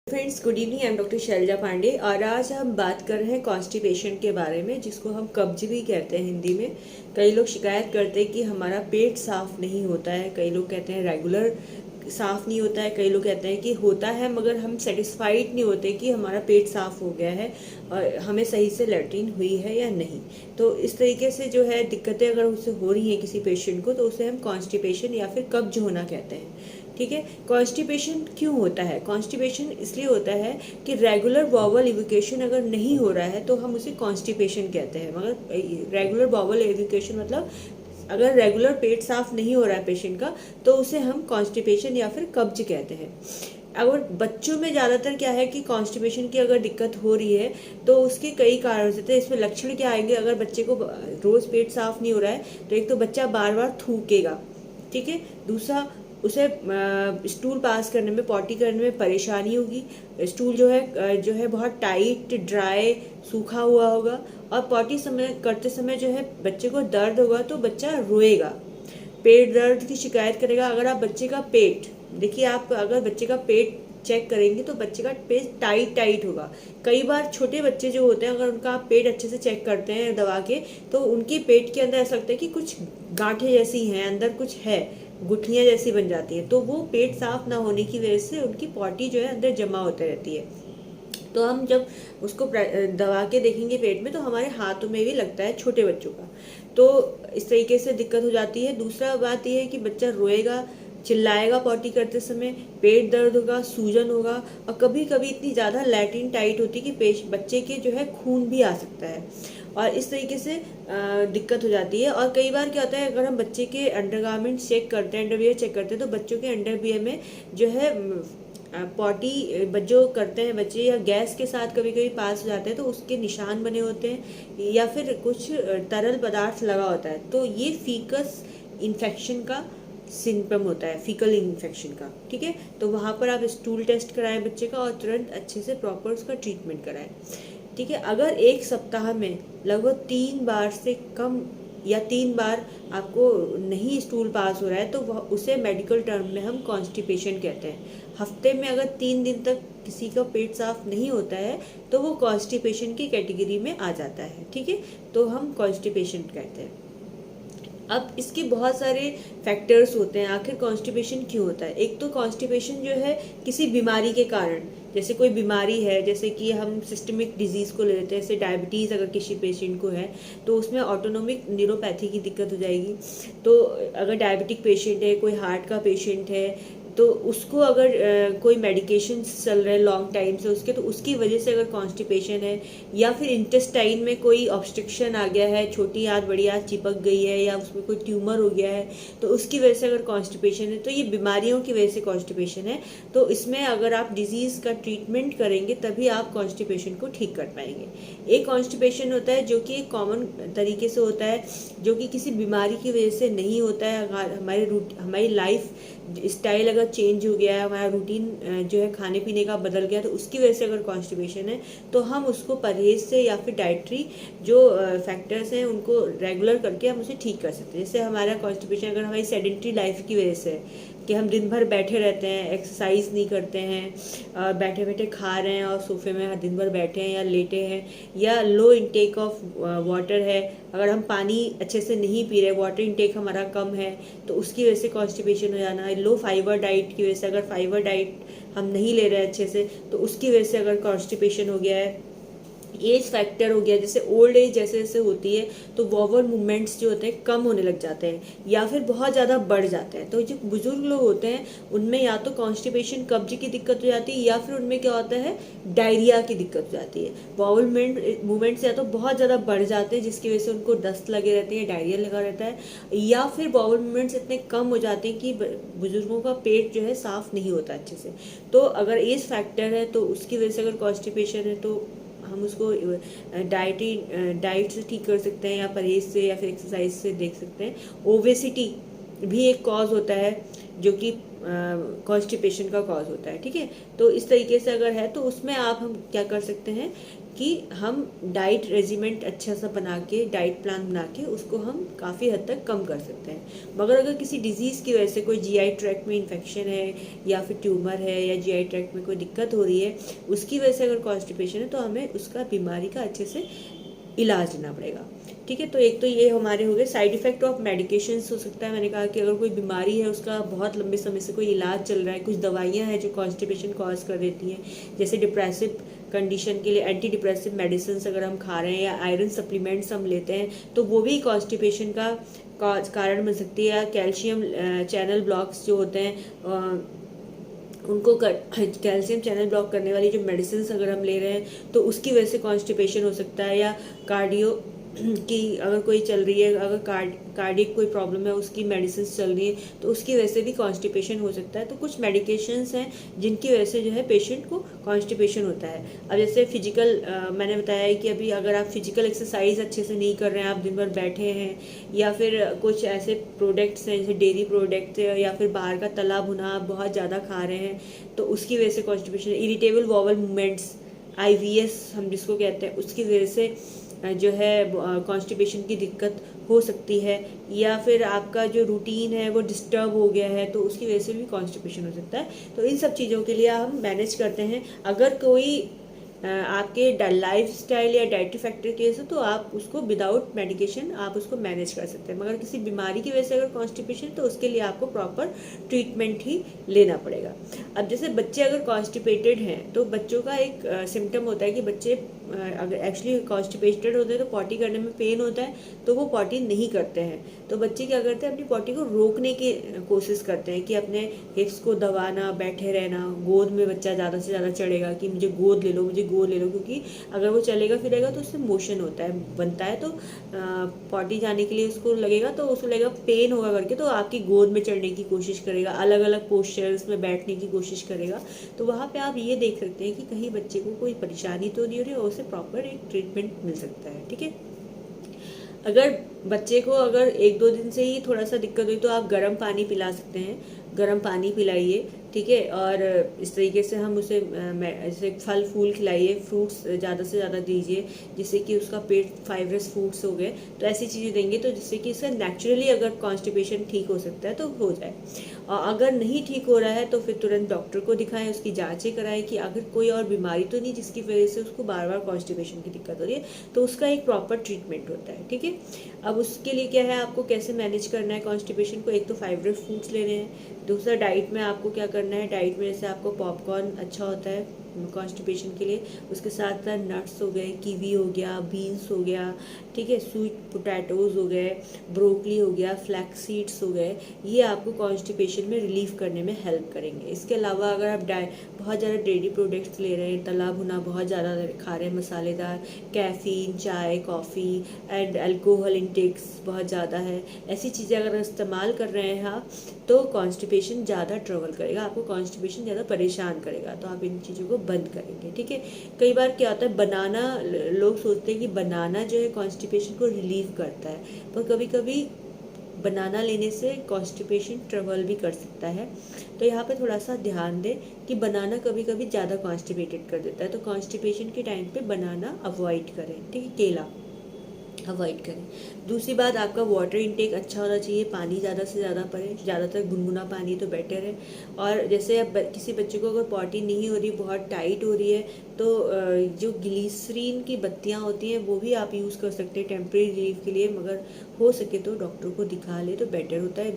Friends, good evening. I am doctor Shailaja Pandey और आज हम बात कर रहे हैं कॉन्स्टिपेशन के बारे में, जिसको हम कब्ज भी कहते हैं हिंदी में। कई लोग शिकायत करते हैं कि हमारा पेट साफ नहीं होता है, कई लोग कहते हैं रेगुलर साफ नहीं होता है, कई लोग कहते हैं कि होता है मगर हम सेटिस्फाइड नहीं होते कि हमारा पेट साफ हो गया है और हमें सही से लैट्रिन हुई है या नहीं। तो इस तरीके से जो है दिक्कतें अगर उससे हो रही हैं किसी पेशेंट को, तो उसे हम कॉन्स्टिपेशन या फिर कब्ज होना कहते हैं। ठीक है। कॉन्स्टिपेशन क्यों होता है? कॉन्स्टिपेशन इसलिए होता है कि रेगुलर बॉवल इवोकेशन अगर नहीं हो रहा है तो हम उसे कॉन्स्टिपेशन कहते हैं। मगर रेगुलर बॉवल इवोकेशन मतलब अगर रेगुलर पेट साफ नहीं हो रहा है पेशेंट का, तो उसे हम कॉन्स्टिपेशन या फिर कब्ज कहते हैं। अगर बच्चों में ज़्यादातर क्या है कि कॉन्स्टिपेशन की अगर दिक्कत हो रही है तो उसके कई कारण होते हैं। इसमें लक्षण क्या आएंगे? अगर बच्चे को रोज़ पेट साफ नहीं हो रहा है तो एक तो बच्चा बार बार थूकेगा, ठीक है। दूसरा, उसे स्टूल पास करने में, पॉटी करने में परेशानी होगी। स्टूल जो है बहुत टाइट, ड्राई, सूखा हुआ होगा और पॉटी करते समय जो है बच्चे को दर्द होगा तो बच्चा रोएगा, पेट दर्द की शिकायत करेगा। अगर आप बच्चे का पेट देखिए, आप अगर बच्चे का पेट चेक करेंगे तो बच्चे का पेट टाइट होगा। कई बार छोटे बच्चे जो होते हैं, अगर उनका आप पेट अच्छे से चेक करते हैं दबा के, तो उनके पेट के अंदर ऐसा लगता है कि कुछ गांठें जैसी हैं, अंदर कुछ है, गुठलियां जैसी बन जाती है। तो वो पेट साफ ना होने की वजह से उनकी पॉटी जो है अंदर जमा होती रहती है। तो हम जब उसको दबा के देखेंगे पेट में, तो हमारे हाथों में भी लगता है छोटे बच्चों का। तो इस तरीके से दिक्कत हो जाती है। दूसरा बात यह है कि बच्चा रोएगा, चिल्लाएगा पॉटी करते समय, पेट दर्द होगा, सूजन होगा और कभी कभी इतनी ज़्यादा लैट्रिन टाइट होती है कि बच्चे के जो है खून भी आ सकता है और इस तरीके से दिक्कत हो जाती है। और कई बार क्या होता है, अगर हम बच्चे के अंडरगारमेंट्स चेक करते हैं, अंडरवियर चेक करते हैं, तो बच्चों के अंडरवियर में जो है पॉटी जो करते हैं बच्चे, या गैस के साथ कभी कभी पास हो जाते हैं तो उसके निशान बने होते हैं या फिर कुछ तरल पदार्थ लगा होता है। तो ये फीकस इन्फेक्शन का सिम्टम होता है, फीकल इन्फेक्शन का, ठीक है। तो वहाँ पर आप स्टूल टेस्ट कराएं बच्चे का और तुरंत अच्छे से प्रॉपर उसका ट्रीटमेंट कराएं, ठीक है। अगर एक सप्ताह में लगभग 3 बार से कम या 3 बार आपको नहीं स्टूल पास हो रहा है तो वह उसे मेडिकल टर्म में हम कॉन्स्टिपेशन कहते हैं। हफ्ते में अगर 3 दिन तक किसी का पेट साफ नहीं होता है तो वो कॉन्स्टिपेशन की कैटेगरी में आ जाता है, ठीक है। तो हम कॉन्स्टिपेशन कहते हैं। अब इसके बहुत सारे फैक्टर्स होते हैं, आखिर कॉन्स्टिपेशन क्यों होता है। एक तो कॉन्स्टिपेशन जो है किसी बीमारी के कारण, जैसे कोई बीमारी है, जैसे कि हम सिस्टमिक डिजीज़ को ले लेते हैं, जैसे डायबिटीज़ अगर किसी पेशेंट को है तो उसमें ऑटोनोमिक न्यूरोपैथी की दिक्कत हो जाएगी। तो अगर डायबिटिक पेशेंट है, कोई हार्ट का पेशेंट है, तो उसको अगर कोई मेडिकेशन चल रहे हैं लॉन्ग टाइम से उसके, तो उसकी वजह से अगर कॉन्स्टिपेशन है, या फिर इंटेस्टाइन में कोई ऑब्स्ट्रक्शन आ गया है, छोटी आंत बड़ी आंत चिपक गई है, या उसमें कोई ट्यूमर हो गया है, तो उसकी वजह से अगर कॉन्स्टिपेशन है, तो ये बीमारियों की वजह से कॉन्स्टिपेशन है। तो इसमें अगर आप डिजीज़ का ट्रीटमेंट करेंगे तभी आप कॉन्स्टिपेशन को ठीक कर पाएंगे। एक कॉन्स्टिपेशन होता है जो कि एक कॉमन तरीके से होता है, जो कि किसी बीमारी की वजह से नहीं होता है। हमारी लाइफ स्टाइल अगर चेंज हो गया है, हमारा रूटीन जो है खाने पीने का बदल गया, तो उसकी वजह से अगर कॉन्स्टिपेशन है तो हम उसको परहेज से या फिर डाइटरी जो फैक्टर्स हैं उनको रेगुलर करके हम उसे ठीक कर सकते हैं। जैसे हमारा कॉन्स्टिपेशन अगर हमारी सेडेंटरी लाइफ की वजह से कि हम दिन भर बैठे रहते हैं, एक्सरसाइज नहीं करते हैं, बैठे बैठे खा रहे हैं और सोफे में दिन भर बैठे हैं या लेटे हैं, या लो इनटेक ऑफ वाटर है, अगर हम पानी अच्छे से नहीं पी रहे, वाटर इनटेक हमारा कम है, तो उसकी वजह से कॉन्स्टिपेशन हो जाना है। लो फाइबर डाइट की वजह से, अगर फाइबर डाइट हम नहीं ले रहे हैं अच्छे से, तो उसकी वजह से अगर कॉन्स्टिपेशन हो गया है। एज फैक्टर हो गया, जैसे ओल्ड एज जैसे जैसे होती है तो वॉवल मूवमेंट्स जो होते हैं कम होने लग जाते हैं या फिर बहुत ज़्यादा बढ़ जाते हैं। तो जो बुजुर्ग लोग होते हैं उनमें या तो कॉन्स्टिपेशन, कब्ज की दिक्कत हो जाती है, या फिर उनमें क्या होता है, डायरिया की दिक्कत हो जाती है। वॉवल मूवमेंट्स या तो बहुत ज़्यादा बढ़ जाते हैं जिसकी वजह से उनको दस्त लगे रहते हैं, डायरिया लगा रहता है, या फिर वॉवल मूवमेंट्स इतने कम हो जाते हैं कि बुजुर्गों का पेट जो है साफ़ नहीं होता अच्छे से। तो अगर एज फैक्टर है तो उसकी वजह से अगर कॉन्स्टिपेशन है तो हम उसको डाइट से ठीक कर सकते हैं, या परहेज से, या फिर एक्सरसाइज से देख सकते हैं। ओबेसिटी भी एक कॉज होता है जो कि कॉन्स्टिपेशन का कॉज होता है, ठीक है। तो इस तरीके से अगर है तो उसमें हम क्या कर सकते हैं कि हम डाइट रेजिमेंट अच्छा सा बना के, डाइट प्लान बना के उसको हम काफ़ी हद तक कम कर सकते हैं। मगर अगर किसी डिजीज़ की वजह से कोई जीआई ट्रैक्ट में इन्फेक्शन है या फिर ट्यूमर है या जीआई ट्रैक्ट में कोई दिक्कत हो रही है, उसकी वजह से अगर कॉन्स्टिपेशन है, तो हमें उसका बीमारी का अच्छे से इलाज लेना पड़ेगा। ठीक है, तो एक तो ये हमारे हो गए साइड इफेक्ट ऑफ मेडिकेशंस। हो सकता है, मैंने कहा कि अगर कोई बीमारी है, उसका बहुत लंबे समय से कोई इलाज चल रहा है, कुछ दवाइयाँ हैं जो कॉन्स्टिपेशन कॉज कर देती हैं, जैसे डिप्रेसिव कंडीशन के लिए एंटी डिप्रेसिव मेडिसिन अगर हम खा रहे हैं या आयरन सप्लीमेंट्स हम लेते हैं, तो वो भी कॉन्स्टिपेशन का कारण बन सकती है। या कैल्शियम चैनल ब्लॉक्स जो होते हैं, उनको कैल्शियम चैनल ब्लॉक करने वाली जो मेडिसिन अगर हम ले रहे हैं, तो उसकी वजह से कॉन्स्टिपेशन हो सकता है। या कार्डियो की अगर कोई चल रही है, अगर कार्डियक कोई प्रॉब्लम है, उसकी मेडिसिन चल रही है, तो उसकी वजह से भी कॉन्स्टिपेशन हो सकता है। तो कुछ मेडिकेशंस हैं जिनकी वजह से जो है पेशेंट को कॉन्स्टिपेशन होता है। अब जैसे फिजिकल, मैंने बताया है कि अभी अगर आप फिजिकल एक्सरसाइज अच्छे से नहीं कर रहे हैं, आप दिन भर बैठे हैं, या फिर कुछ ऐसे प्रोडक्ट्स हैं जैसे डेयरी प्रोडक्ट या फिर बाहर का तला भुना आप बहुत ज़्यादा खा रहे हैं, तो उसकी वजह से constipation. Irritable vowel movements, IBS हम जिसको कहते हैं, उसकी वजह से जो है कॉन्स्टिपेशन की दिक्कत हो सकती है। या फिर आपका जो रूटीन है वो डिस्टर्ब हो गया है, तो उसकी वजह से भी कॉन्स्टिपेशन हो सकता है। तो इन सब चीज़ों के लिए हम मैनेज करते हैं। अगर कोई आपके लाइफ स्टाइल या डाइटरी फैक्टर केस है, तो आप उसको विदाउट मेडिकेशन आप उसको मैनेज कर सकते हैं। मगर किसी बीमारी की वजह से अगर कॉन्स्टिपेशन, तो उसके लिए आपको प्रॉपर ट्रीटमेंट ही लेना पड़ेगा। अब जैसे बच्चे अगर कॉन्स्टिपेटेड हैं, तो बच्चों का एक सिम्टम होता है कि बच्चे अगर एक्चुअली कॉन्स्टिपेटेड होते हैं तो पॉटी करने में पेन होता है, तो वो पॉटी नहीं करते हैं। तो बच्चे क्या करते हैं, अपनी पॉटी को रोकने की कोशिश करते हैं कि अपने हिप्स को दबाना, बैठे रहना। गोद में बच्चा ज़्यादा से ज़्यादा चढ़ेगा कि मुझे गोद ले लो, मुझे गोद ले लो, क्योंकि अगर वो चलेगा फिरेगा तो उससे मोशन होता है, बनता है। तो पॉटी जाने के लिए उसको लगेगा, तो उसको लगेगा पेन होगा करके, तो आपकी गोद में चढ़ने की कोशिश करेगा, अलग अलग पोस्चर्स में बैठने की कोशिश करेगा। तो वहाँ पे आप ये देख सकते हैं कि कहीं बच्चे को कोई परेशानी तो नहीं हो रही है, और उसे प्रॉपर एक ट्रीटमेंट मिल सकता है। ठीक है, अगर बच्चे को अगर 1-2 दिन से ही थोड़ा सा दिक्कत हुई, तो आप गर्म पानी पिला सकते हैं, गर्म पानी पिलाइए। ठीक है, और इस तरीके से हम उसे जैसे फल फूल खिलाइए, फ्रूट्स ज़्यादा से ज़्यादा दीजिए, जिससे कि उसका पेट फाइब्रस फ्रूट्स हो गए, तो ऐसी चीज़ें देंगे तो जिससे कि इसका नेचुरली अगर कॉन्स्टिपेशन ठीक हो सकता है तो हो जाए। और अगर नहीं ठीक हो रहा है तो फिर तुरंत डॉक्टर को दिखाएं, उसकी जांचें कराएं कि अगर कोई और बीमारी तो नहीं जिसकी वजह से उसको बार बार कॉन्स्टिपेशन की दिक्कत हो रही है, तो उसका एक प्रॉपर ट्रीटमेंट होता है। ठीक है, अब उसके लिए क्या है, आपको कैसे मैनेज करना है कॉन्स्टिपेशन को। एक तो फाइब्रस फूड्स लेने हैं, दूसरा डाइट में आपको क्या करना है, डाइट में जैसे आपको पॉपकॉर्न अच्छा होता है कॉन्स्टिपेशन के लिए, उसके साथ साथ नट्स हो गए, कीवी हो गया, बीन्स हो गया, ठीक है, स्वीट पोटैटोज़ हो गए, ब्रोकली हो गया, फ्लैक्स सीड्स हो गए, ये आपको कॉन्स्टिपेशन में रिलीफ करने में हेल्प करेंगे। इसके अलावा अगर आप बहुत ज़्यादा डेयरी प्रोडक्ट्स ले रहे हैं, तला भुना बहुत ज़्यादा खा रहे हैं, मसालेदार, कैफ़ीन, चाय, कॉफ़ी एंड अल्कोहल इंटेक्स बहुत ज़्यादा है, ऐसी चीज़ें अगर इस्तेमाल कर रहे हैं आप, तो कॉन्स्टिपेशन ज़्यादा ट्रबल करेगा, आपको कॉन्स्टिपेशन ज़्यादा परेशान करेगा। तो आप इन चीज़ों को बंद करेंगे। ठीक है, कई बार क्या होता है, बनाना, लोग सोचते हैं कि बनाना जो है कॉन्स्टिपेशन को रिलीव करता है, पर कभी कभी बनाना लेने से कॉन्स्टिपेशन ट्रबल भी कर सकता है। तो यहाँ पे थोड़ा सा ध्यान दें कि बनाना कभी कभी ज़्यादा कॉन्स्टिपेटेड कर देता है, तो कॉन्स्टिपेशन के टाइम पे बनाना अवॉइड करें। ठीक है, केला अवॉइड करें। दूसरी बात, आपका वाटर इनटेक अच्छा होना चाहिए, पानी ज़्यादा से ज़्यादा पड़े, ज़्यादातर गुनगुना पानी तो बेटर है। और जैसे अब किसी बच्चे को अगर पॉटी नहीं हो रही, बहुत टाइट हो रही है, तो जो ग्लिसरीन की बत्तियाँ होती हैं वो भी आप यूज़ कर सकते हैं टेम्प्रेरी रिलीफ के लिए, मगर हो सके तो डॉक्टर को दिखा ले तो बेटर होता है।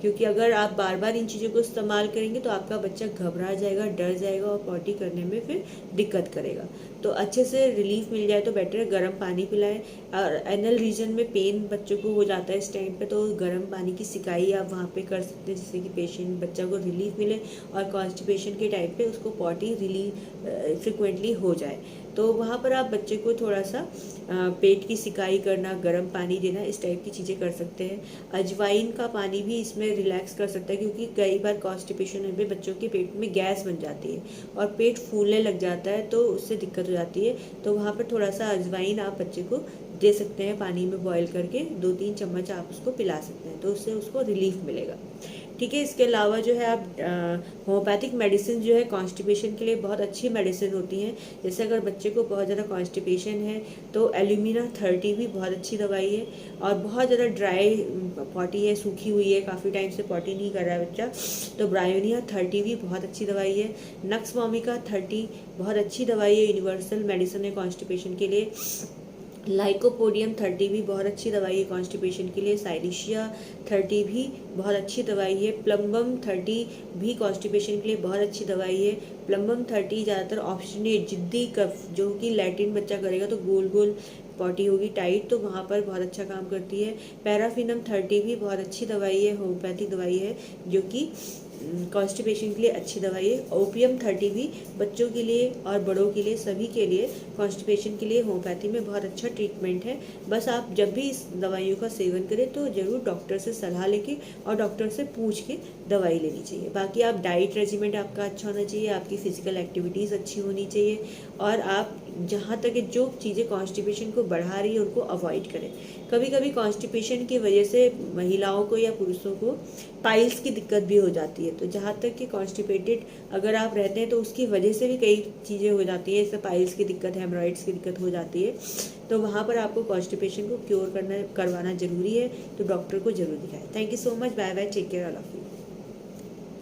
क्योंकि अगर आप बार बार इन चीज़ों को इस्तेमाल करेंगे तो आपका बच्चा घबरा जाएगा, डर जाएगा और पॉटी करने में फिर दिक्कत करेगा। तो अच्छे से रिलीफ मिल जाए तो बेटर है। गर्म पानी पिलाएं। और एनल रीजन में पेन बच्चों को हो जाता है इस टाइम पे, तो गर्म पानी की सिकाई आप वहाँ पे कर सकते हैं, जिससे कि पेशेंट बच्चा को रिलीफ मिले और कॉन्स्टिपेशन के टाइम पे उसको पॉटी रिलीफ फ्रिक्वेंटली हो जाए। तो वहाँ पर आप बच्चे को थोड़ा सा पेट की सिकाई करना, गर्म पानी देना, इस टाइप की चीज़ें कर सकते हैं। अजवाइन का पानी भी इसमें रिलैक्स कर सकता है, क्योंकि कई बार कॉन्स्टिपेशन में बच्चों के पेट में गैस बन जाती है और पेट फूलने लग जाता है, तो उससे दिक्कत हो जाती है। तो वहाँ पर थोड़ा सा अजवाइन आप बच्चे को दे सकते हैं, पानी में बॉयल करके 2-3 चम्मच आप उसको पिला सकते हैं, तो उससे उसको रिलीफ मिलेगा। ठीक है। इसके अलावा जो है आप होम्योपैथिक मेडिसिन जो है कॉन्स्टिपेशन के लिए बहुत अच्छी मेडिसिन होती हैं। जैसे अगर बच्चे को बहुत ज़्यादा कॉन्स्टिपेशन है तो एल्यूमिना 30 भी बहुत अच्छी दवाई है। और बहुत ज़्यादा ड्राई पॉटी है, सूखी हुई है, काफ़ी टाइम से पॉटी नहीं कर रहा है बच्चा, तो ब्रायोनिया 30 भी बहुत अच्छी दवाई है। नक्स वोमिका 30 बहुत अच्छी दवाई है, यूनिवर्सल मेडिसिन है कॉन्स्टिपेशन के लिए। लाइकोपोडियम 30 भी बहुत अच्छी दवाई है कॉन्स्टिपेशन के लिए। साइलिशिया 30 भी बहुत अच्छी दवाई है। प्लम्बम 30 भी कॉन्स्टिपेशन के लिए बहुत अच्छी दवाई है। प्लम्बम 30 ज़्यादातर ऑब्स्टिनेट जिद्दी कफ, जो कि लैटिन बच्चा करेगा तो गोल गोल पॉटी होगी टाइट, तो वहाँ पर बहुत अच्छा काम करती है। पैराफिनम 30 भी बहुत अच्छी दवाई है, होम्योपैथिक दवाई है जो कि कॉन्स्टिपेशन के लिए अच्छी दवाई है। ओपियम 30 भी बच्चों के लिए और बड़ों के लिए, सभी के लिए कॉन्स्टिपेशन के लिए होम्योपैथी में बहुत अच्छा ट्रीटमेंट है। बस आप जब भी इस दवाइयों का सेवन करें तो ज़रूर डॉक्टर से सलाह लेके और डॉक्टर से पूछ के दवाई लेनी चाहिए। बाकी आप डाइट रेजिमेंट आपका अच्छा होना चाहिए, आपकी फिजिकल एक्टिविटीज़ अच्छी होनी चाहिए, और आप जहाँ तक जो चीज़ें कॉन्स्टिपेशन को बढ़ा रही है उनको अवॉइड करें। कभी कभी कॉन्स्टिपेशन की वजह से महिलाओं को या पुरुषों को पाइल्स की दिक्कत भी हो जाती है। तो जहाँ तक कि कॉन्स्टिपेटेड अगर आप रहते हैं तो उसकी वजह से भी कई चीज़ें हो जाती हैं, जैसे पाइल्स की दिक्कत, हेमरॉइड्स की दिक्कत हो जाती है। तो वहाँ पर आपको कॉन्स्टिपेशन को क्योर करवाना ज़रूरी है, तो डॉक्टर को ज़रूर दिखाएं। Thank you so much, bye bye, take care all of you.